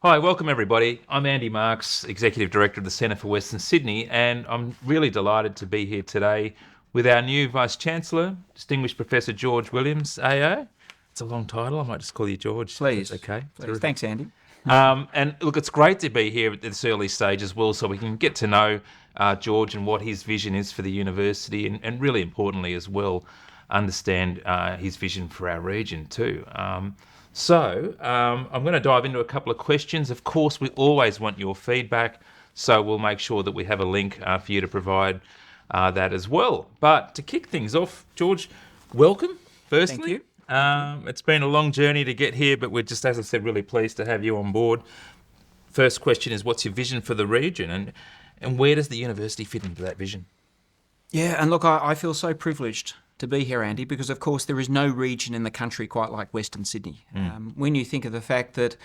Hi, welcome everybody. I'm Andy Marks, Executive Director of the Centre for Western Sydney, and I'm really delighted to be here today with our new Vice-Chancellor, Distinguished Professor George Williams, AO. It's a long title, I might just call you George. Please. That's okay. Please. Thanks, Andy. And look, it's great to be here at this early stage as well, so we can get to know George and what his vision is for the university, and really importantly as well, understand his vision for our region too. So I'm going to dive into a couple of questions. Of course, we always want your feedback, so we'll make sure that we have a link for you to provide that as well. But to kick things off, George, welcome, firstly. Thank you. It's been a long journey to get here, but we're just, as I said, really pleased to have you on board. First question is, what's your vision for the region, and where does the university fit into that vision? Yeah, and look, I feel so privileged to be here, Andy, because of course there is no region in the country quite like Western Sydney. When you think of the fact that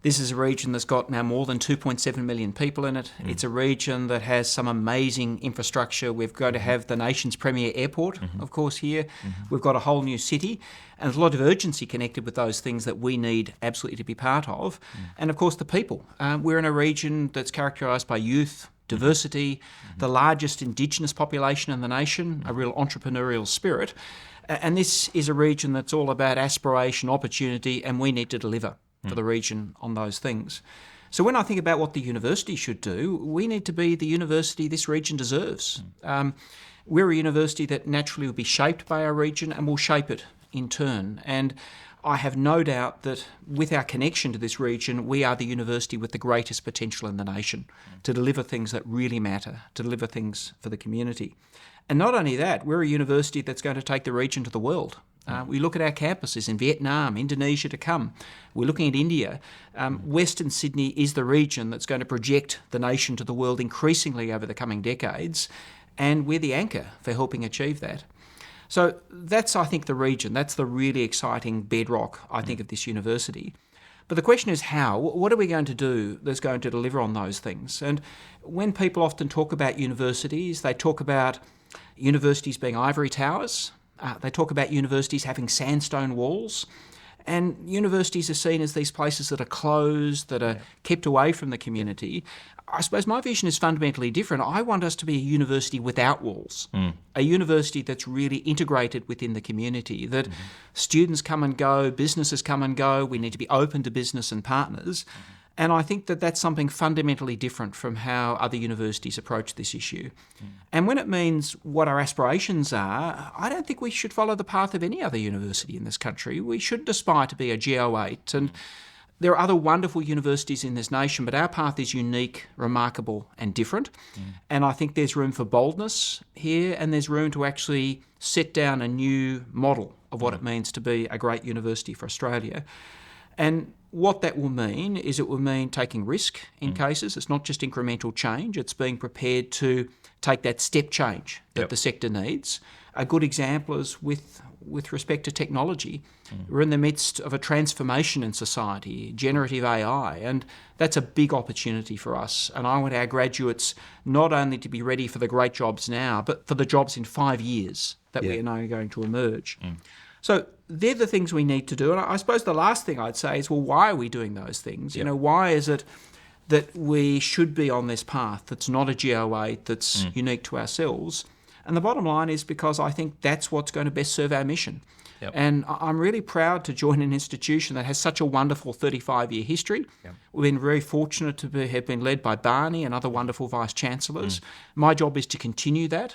this is a region that's got now more than 2.7 million people in it. It's a region that has some amazing infrastructure. We've got to have the nation's premier airport, of course, here. We've got a whole new city, and there's a lot of urgency connected with those things that we need absolutely to be part of. And of course, the people. We're in a region that's characterised by youth, diversity, the largest Indigenous population in the nation, a real entrepreneurial spirit. And this is a region that's all about aspiration, opportunity, and we need to deliver for the region on those things. So when I think about what the university should do, we need to be the university this region deserves. We're a university that naturally will be shaped by our region and will shape it in turn. And I have no doubt that with our connection to this region, we are the university with the greatest potential in the nation to deliver things that really matter, to deliver things for the community. And not only that, we're a university that's going to take the region to the world. We look at our campuses in Vietnam, Indonesia to come. We're looking at India. Western Sydney is the region that's going to project the nation to the world increasingly over the coming decades, and we're the anchor for helping achieve that. So that's, I think, the region. That's the really exciting bedrock, I think, of this university. But the question is how? What are we going to do that's going to deliver on those things? And when people often talk about universities, they talk about universities being ivory towers. They talk about universities having sandstone walls. And universities are seen as these places that are closed, that are kept away from the community. I suppose my vision is fundamentally different. I want us to be a university without walls, a university that's really integrated within the community, that students come and go, businesses come and go. We need to be open to business and partners. And I think that that's something fundamentally different from how other universities approach this issue. And when it means what our aspirations are, I don't think we should follow the path of any other university in this country. We shouldn't aspire to be a GO8. And there are other wonderful universities in this nation, but our path is unique, remarkable and different. And I think there's room for boldness here, and there's room to actually set down a new model of what it means to be a great university for Australia. And what that will mean is it will mean taking risk in cases. It's not just incremental change. It's being prepared to take that step change that the sector needs. A good example is with respect to technology. We're in the midst of a transformation in society, generative AI, and that's a big opportunity for us. And I want our graduates not only to be ready for the great jobs now, but for the jobs in 5 years that we are now going to emerge. So they're the things we need to do. And I suppose the last thing I'd say is, well, why are we doing those things? You know, why is it that we should be on this path that's not a GO8, that's unique to ourselves? And the bottom line is because I think that's what's going to best serve our mission. And I'm really proud to join an institution that has such a wonderful 35-year history. We've been very fortunate to have been led by Barney and other wonderful Vice-Chancellors. My job is to continue that,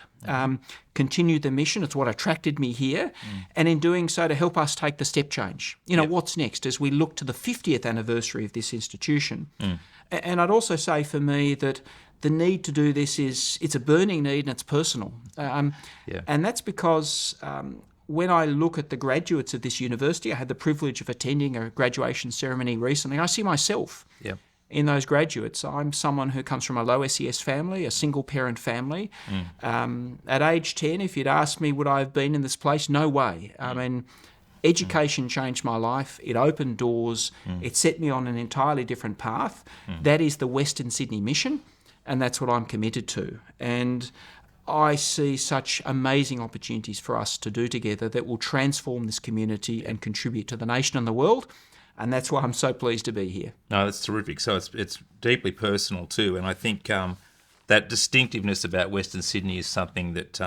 continue the mission. It's what attracted me here. And in doing so, to help us take the step change. You know, what's next as we look to the 50th anniversary of this institution. And I'd also say for me that the need to do this it's a burning need and it's personal. And that's because when I look at the graduates of this university, I had the privilege of attending a graduation ceremony recently. I see myself in those graduates. I'm someone who comes from a low SES family, a single-parent family. At age 10, if you'd asked me would I have been in this place, no way. I mean, education changed my life. It opened doors. It set me on an entirely different path. That is the Western Sydney mission, and that's what I'm committed to. And I see such amazing opportunities for us to do together that will transform this community and contribute to the nation and the world. And that's why I'm so pleased to be here. No, that's terrific. So it's deeply personal too, and I think that distinctiveness about Western Sydney is something that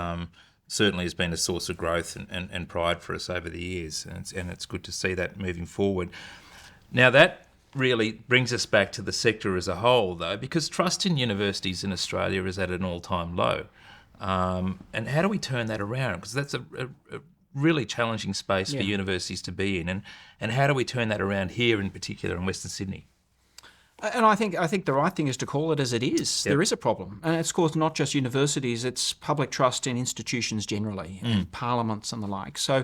certainly has been a source of growth and pride for us over the years, and it's good to see that moving forward. Now that really brings us back to the sector as a whole, though, because trust in universities in Australia is at an all-time low. And how do we turn that around? Because that's a really challenging space for universities to be in, and how do we turn that around here, in particular in Western Sydney? And I think the right thing is to call it as it is. Yep. There is a problem. And it's, of course, not just universities, it's public trust in institutions generally, and parliaments and the like. So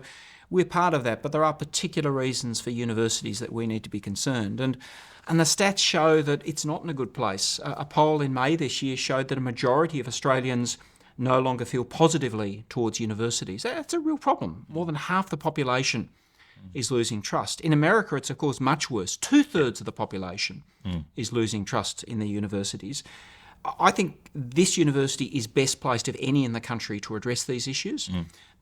we're part of that, but there are particular reasons for universities that we need to be concerned. And the stats show that it's not in a good place. A poll in May this year showed that a majority of Australians no longer feel positively towards universities. That's a real problem. More than half the population is losing trust. In America, it's of course much worse. 2/3 of the population is losing trust in the universities. I think this university is best placed of any in the country to address these issues,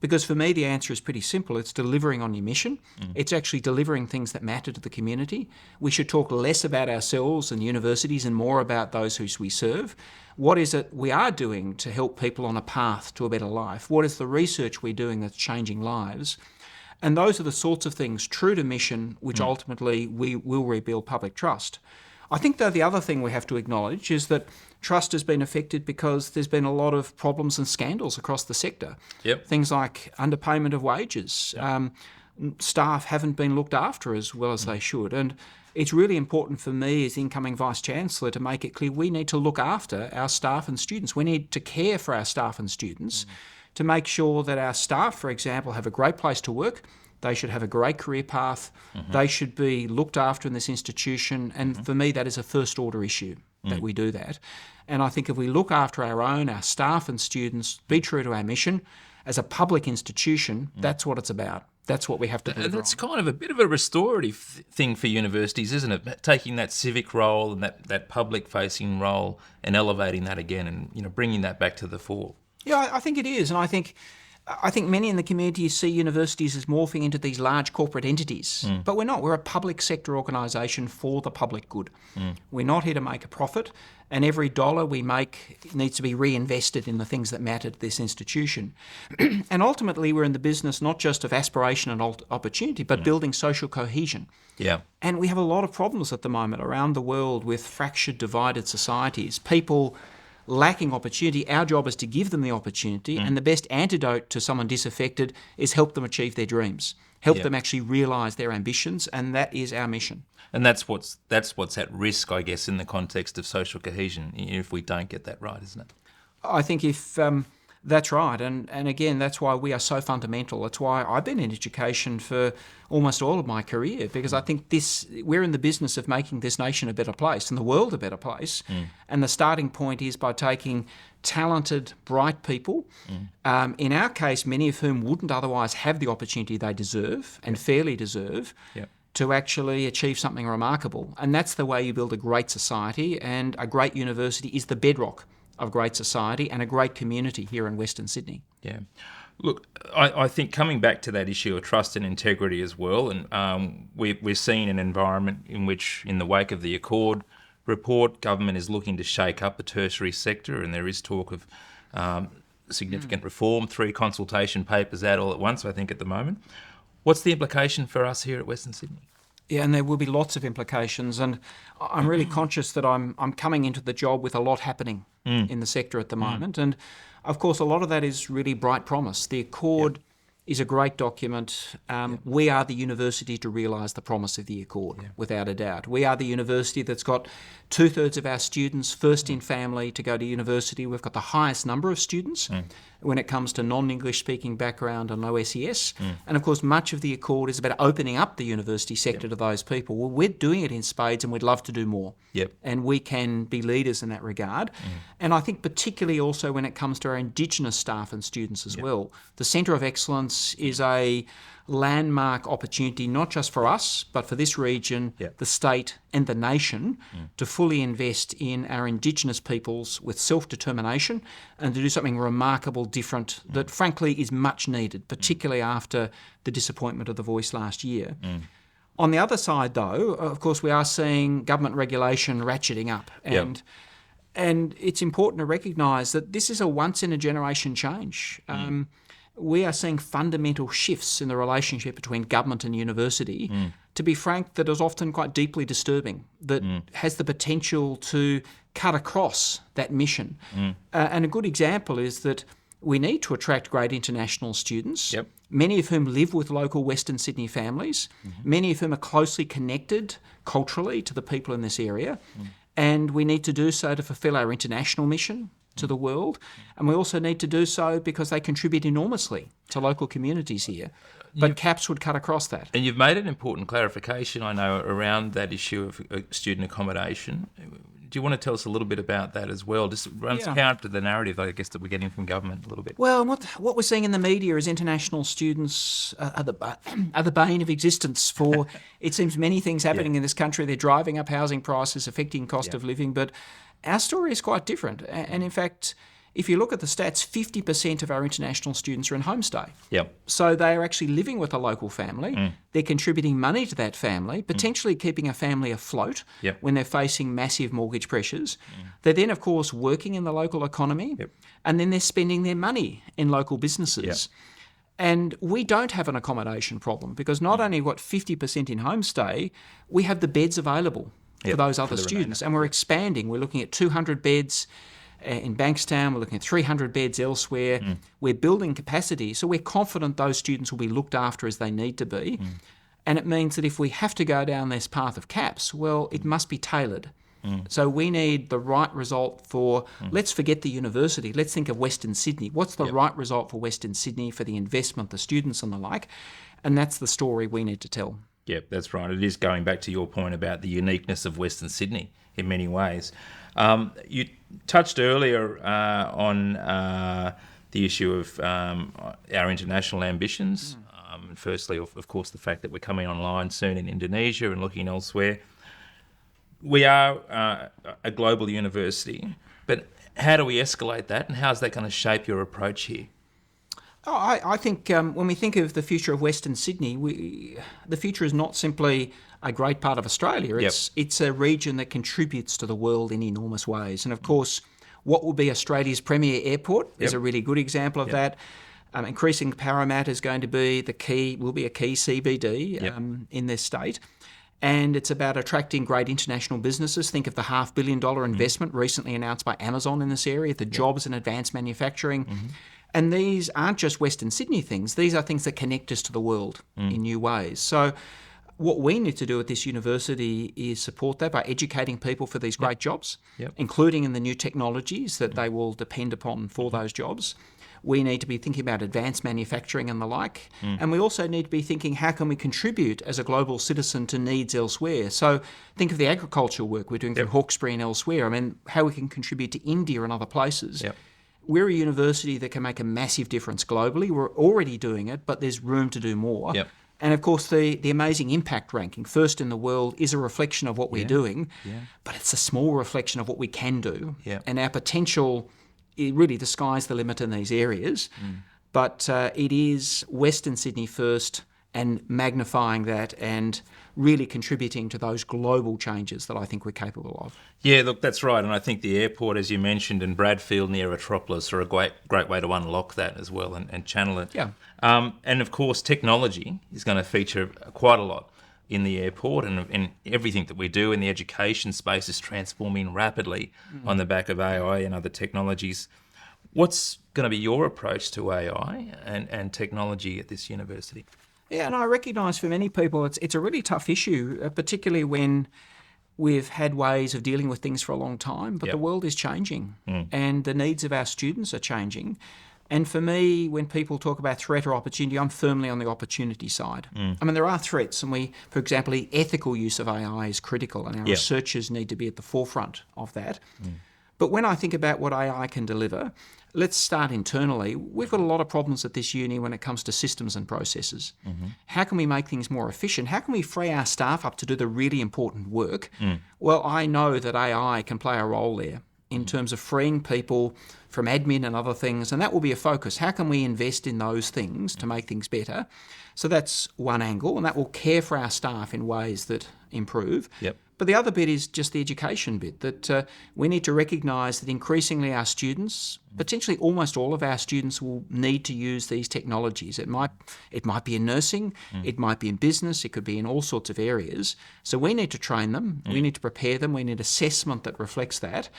because for me the answer is pretty simple. It's delivering on your mission. It's actually delivering things that matter to the community. We should talk less about ourselves and universities and more about those who we serve. What is it we are doing to help people on a path to a better life? What is the research we're doing that's changing lives? And those are the sorts of things true to mission which ultimately we will rebuild public trust. I think, though, the other thing we have to acknowledge is that trust has been affected because there's been a lot of problems and scandals across the sector. Yep. Things like underpayment of wages. Staff haven't been looked after as well as they should. And it's really important for me as incoming Vice-Chancellor to make it clear we need to look after our staff and students. We need to care for our staff and students to make sure that our staff, for example, have a great place to work. They should have a great career path. They should be looked after in this institution. And for me, that is a first order issue that we do that. And I think if we look after our staff and students, be true to our mission, as a public institution, that's what it's about. That's what we have to do. That's kind of a bit of a restorative thing for universities, isn't it? Taking that civic role and that public-facing role and elevating that again and bringing that back to the fore. Yeah, I think it is. And I think many in the community see universities as morphing into these large corporate entities. But we're not. We're a public sector organisation for the public good. We're not here to make a profit, and every dollar we make needs to be reinvested in the things that matter to this institution. And ultimately, we're in the business not just of aspiration and opportunity, but building social cohesion. Yeah. And we have a lot of problems at the moment around the world with fractured, divided societies. People lacking opportunity. Our job is to give them the opportunity, and the best antidote to someone disaffected is help them achieve their dreams, help them actually realise their ambitions, and that is our mission. And that's what's at risk, I guess, in the context of social cohesion, if we don't get that right, isn't it? I think if that's right, and again, that's why we are so fundamental. That's why I've been in education for almost all of my career, because I think we're in the business of making this nation a better place and the world a better place. And the starting point is by taking talented, bright people, in our case, many of whom wouldn't otherwise have the opportunity they deserve and fairly deserve, to actually achieve something remarkable. And that's the way you build a great society, and a great university is the bedrock of great society and a great community here in Western Sydney. Yeah. Look, I think coming back to that issue of trust and integrity as well, and we're seeing an environment in which, in the wake of the Accord report, government is looking to shake up the tertiary sector, and there is talk of significant reform, 3 consultation papers out all at once, I think, at the moment. What's the implication for us here at Western Sydney? Yeah, and there will be lots of implications, and I'm really conscious that I'm coming into the job with a lot happening in the sector at the moment, and of course a lot of that is really bright promise. The Accord is a great document. We are the university to realise the promise of the Accord, without a doubt. We are the university that's got 2/3 of our students first in family to go to university. We've got the highest number of students when it comes to non-English speaking background and low SES. And of course, much of the Accord is about opening up the university sector to those people. Well, we're doing it in spades, and we'd love to do more. And we can be leaders in that regard. And I think particularly also when it comes to our Indigenous staff and students as well. The Centre of Excellence is a landmark opportunity, not just for us, but for this region, the state and the nation, to fully invest in our Indigenous peoples with self-determination and to do something remarkable, different, that frankly is much needed, particularly after the disappointment of the Voice last year. On the other side, though, of course, we are seeing government regulation ratcheting up. And it's important to recognise that this is a once-in-a-generation change. We are seeing fundamental shifts in the relationship between government and university, to be frank, that is often quite deeply disturbing, that has the potential to cut across that mission. And a good example is that we need to attract great international students, many of whom live with local Western Sydney families, many of whom are closely connected culturally to the people in this area. And we need to do so to fulfil our international mission to the world. And we also need to do so because they contribute enormously to local communities here. But CAPS would cut across that. And you've made an important clarification, I know, around that issue of student accommodation. Do you want to tell us a little bit about that as well? Just runs counter to the narrative, I guess, that we're getting from government a little bit. Well, what we're seeing in the media is international students are the bane of existence for, it seems, many things happening in this country. They're driving up housing prices, affecting cost of living, but our story is quite different. And in fact, if you look at the stats, 50% of our international students are in homestay. So they are actually living with a local family. They're contributing money to that family, potentially keeping a family afloat when they're facing massive mortgage pressures. They're then, of course, working in the local economy, and then they're spending their money in local businesses. And we don't have an accommodation problem because not only got 50% in homestay, we have the beds available for those other students, and we're expanding. We're looking at 200 beds in Bankstown, we're looking at 300 beds elsewhere. We're building capacity, so we're confident those students will be looked after as they need to be. And it means that if we have to go down this path of CAPS, well, it must be tailored. So we need the right result for, let's forget the university, let's think of Western Sydney. What's the right result for Western Sydney, for the investment, the students and the like? And that's the story we need to tell. Yeah, that's right. It is going back to your point about the uniqueness of Western Sydney in many ways. You touched earlier on the issue of our international ambitions. Firstly, of course, the fact that we're coming online soon in Indonesia and looking elsewhere. We are a global university, but how do we escalate that, and how's that going to shape your approach here? I think when we think of the future of Western Sydney, the future is not simply a great part of Australia. It's a region that contributes to the world in enormous ways. And of course, what will be Australia's premier airport is a really good example of that. Increasing Parramatta is going to be will be a key CBD in this state. And it's about attracting great international businesses. Think of the $500 million investment recently announced by Amazon in this area, the jobs in advanced manufacturing. And these aren't just Western Sydney things. These are things that connect us to the world in new ways. So what we need to do at this university is support that by educating people for these great jobs, including in the new technologies that they will depend upon for those jobs. We need to be thinking about advanced manufacturing and the like. And we also need to be thinking, how can we contribute as a global citizen to needs elsewhere? So think of the agricultural work we're doing through Hawkesbury and elsewhere. I mean, how we can contribute to India and other places. We're a university that can make a massive difference globally. We're already doing it, but there's room to do more. And of course, the amazing impact ranking, first in the world, is a reflection of what we're doing, but it's a small reflection of what we can do. And our potential, really, the sky's the limit in these areas. But it is Western Sydney first, and magnifying that and really contributing to those global changes that I think we're capable of. Yeah, look, that's right. And I think the airport, as you mentioned, and Bradfield near Metropolis are a great way to unlock that as well and channel it. And of course, technology is going to feature quite a lot in the airport, and everything that we do in the education space is transforming rapidly on the back of AI and other technologies. What's going to be your approach to AI and technology at this university? Yeah, and I recognise for many people it's a really tough issue, particularly when we've had ways of dealing with things for a long time, but the world is changing and the needs of our students are changing. And for me, when people talk about threat or opportunity, I'm firmly on the opportunity side. I mean, there are threats, and for example, the ethical use of AI is critical, and our researchers need to be at the forefront of that. But when I think about what AI can deliver, let's start internally. We've got a lot of problems at this uni when it comes to systems and processes. How can we make things more efficient? How can we free our staff up to do the really important work? Well, I know that AI can play a role there. in terms of freeing people from admin and other things, and that will be a focus. How can we invest in those things to make things better? So that's one angle, and that will care for our staff in ways that improve. Yep. But the other bit is just the education bit, that we need to recognise that increasingly our students, potentially almost all of our students, will need to use these technologies. It might be in nursing, it might be in business, it could be in all sorts of areas. So we need to train them, we need to prepare them, we need assessment that reflects that.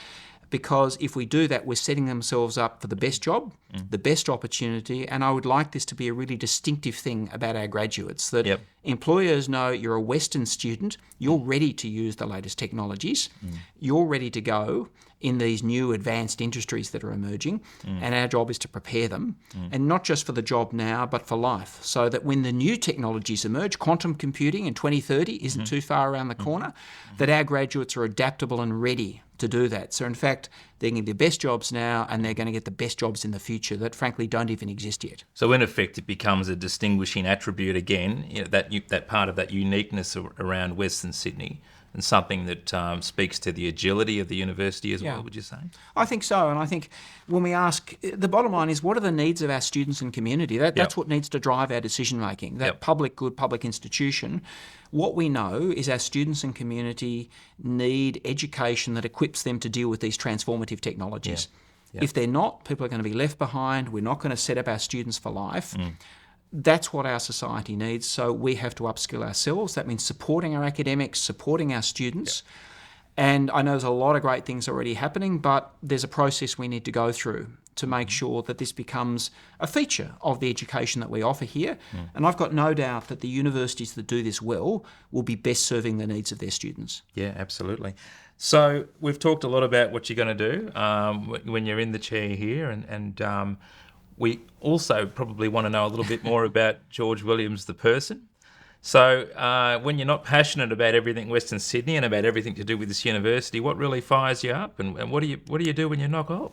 Because if we do that, we're setting themselves up for the best job, the best opportunity, and I would like this to be a really distinctive thing about our graduates, that employers know you're a Western student, you're ready to use the latest technologies, you're ready to go in these new advanced industries that are emerging, and our job is to prepare them, and not just for the job now, but for life, so that when the new technologies emerge, quantum computing in 2030 isn't too far around the corner, that our graduates are adaptable and ready to do that. So in fact, they're getting the best jobs now, and they're going to get the best jobs in the future that frankly don't even exist yet. So in effect, it becomes a distinguishing attribute again, that part of that uniqueness around Western Sydney, and something that speaks to the agility of the university as well, would you say? I think so, and I think when we ask, the bottom line is, what are the needs of our students and community? That's what needs to drive our decision making, that public good, public institution. What we know is our students and community need education that equips them to deal with these transformative technologies. If they're not, people are going to be left behind. We're not going to set up our students for life. That's what our society needs, so we have to upskill ourselves. That means supporting our academics, supporting our students. And I know there's a lot of great things already happening, but there's a process we need to go through to make sure that this becomes a feature of the education that we offer here. And I've got no doubt that the universities that do this well will be best serving the needs of their students. Yeah, absolutely. So we've talked a lot about what you're going to do when you're in the chair here, and we also probably want to know a little bit more about George Williams, the person. So when you're not passionate about everything Western Sydney and about everything to do with this university, what really fires you up, and what do you do when you knock off?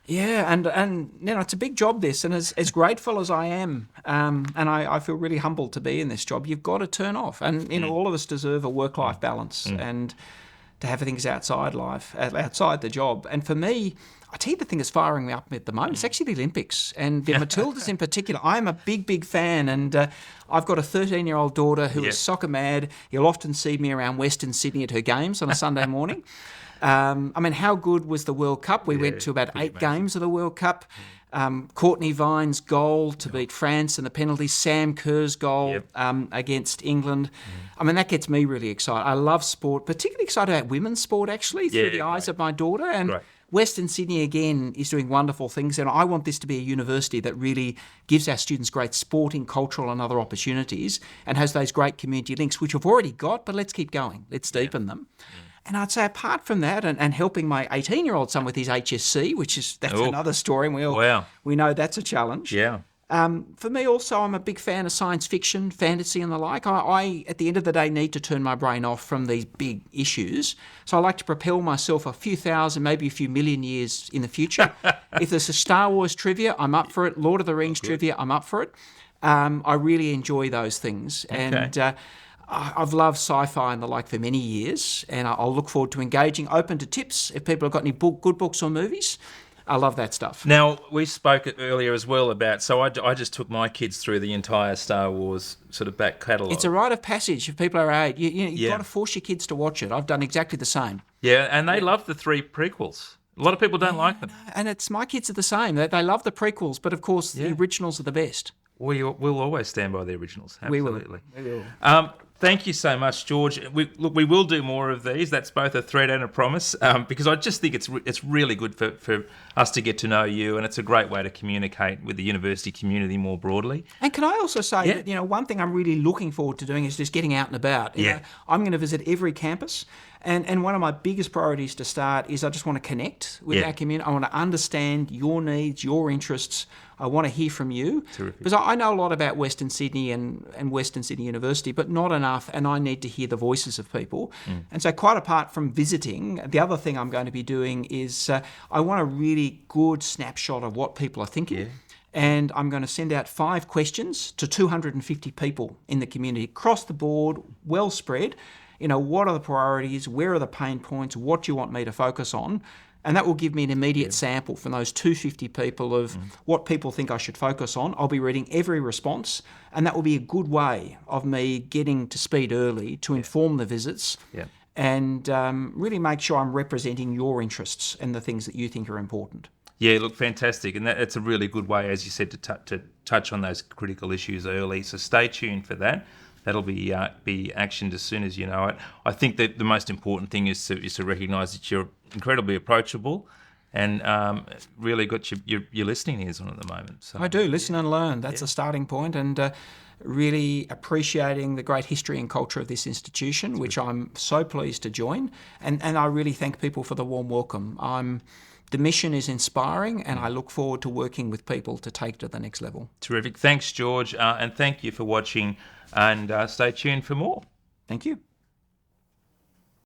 Yeah, and you know, it's a big job, this, and as grateful as I am, and I feel really humbled to be in this job, you've got to turn off. And you know, all of us deserve a work-life balance and to have things outside life, outside the job. And for me, I tell you the thing that's firing me up at the moment, it's actually the Olympics, and the Matildas in particular. I'm a big fan, and I've got a 13-year-old daughter who is soccer mad. You'll often see me around Western Sydney at her games on a Sunday morning. I mean, how good was the World Cup? We went to about 8 games of the World Cup. Courtney Vine's goal to beat France in the penalties, Sam Kerr's goal against England. I mean, that gets me really excited. I love sport, particularly excited about women's sport, actually, through the eyes of my daughter. And Western Sydney, again, is doing wonderful things, and I want this to be a university that really gives our students great sporting, cultural and other opportunities, and has those great community links, which we've already got, but let's keep going. Let's deepen them. And I'd say apart from that, and helping my 18-year-old son with his HSC, that's another story, and we know that's a challenge. Yeah. For me also, I'm a big fan of science fiction, fantasy and the like. I, at the end of the day, need to turn my brain off from these big issues. So I like to propel myself a few thousand, maybe a few million years in the future. If there's a Star Wars trivia, I'm up for it. Lord of the Rings trivia, I'm up for it. I really enjoy those things. Okay. And I've loved sci-fi and the like for many years, and I'll look forward to engaging, open to tips. If people have got any good books or movies, I love that stuff. Now, we spoke earlier as well about, so I just took my kids through the entire Star Wars sort of back catalogue. It's a rite of passage if people are our age. You've got to force your kids to watch it. I've done exactly the same. Yeah, and they love the 3 prequels. A lot of people don't like them. No, and it's my kids are the same. They love the prequels, but of course the originals are the best. We'll always stand by the originals. Absolutely. We will. Thank you so much, George. We will do more of these. That's both a threat and a promise, because I just think it's really good for us to get to know you, and it's a great way to communicate with the university community more broadly. And can I also say that one thing I'm really looking forward to doing is just getting out and about. You know, I'm going to visit every campus. And one of my biggest priorities to start is I just want to connect with our community. I want to understand your needs, your interests. I want to hear from you. Terrific. Because I know a lot about Western Sydney and Western Sydney University, but not enough, and I need to hear the voices of people. And so quite apart from visiting, the other thing I'm going to be doing is I want a really good snapshot of what people are thinking. Yeah. And I'm going to send out 5 questions to 250 people in the community, across the board, well spread, what are the priorities, where are the pain points, what do you want me to focus on? And that will give me an immediate sample from those 250 people of what people think I should focus on. I'll be reading every response, and that will be a good way of me getting to speed early to inform the visits and really make sure I'm representing your interests and the things that you think are important. Yeah, look, fantastic. And that's a really good way, as you said, to touch on those critical issues early. So stay tuned for that. That'll be actioned as soon as you know it. I think that the most important thing is to recognise that you're incredibly approachable and really got your listening ears on at the moment. So I do, listen and learn. That's a starting point, and really appreciating the great history and culture of this institution, which I'm so pleased to join. And I really thank people for the warm welcome. The mission is inspiring, and I look forward to working with people to take it to the next level. Terrific. Thanks, George, and thank you for watching, and stay tuned for more. Thank you.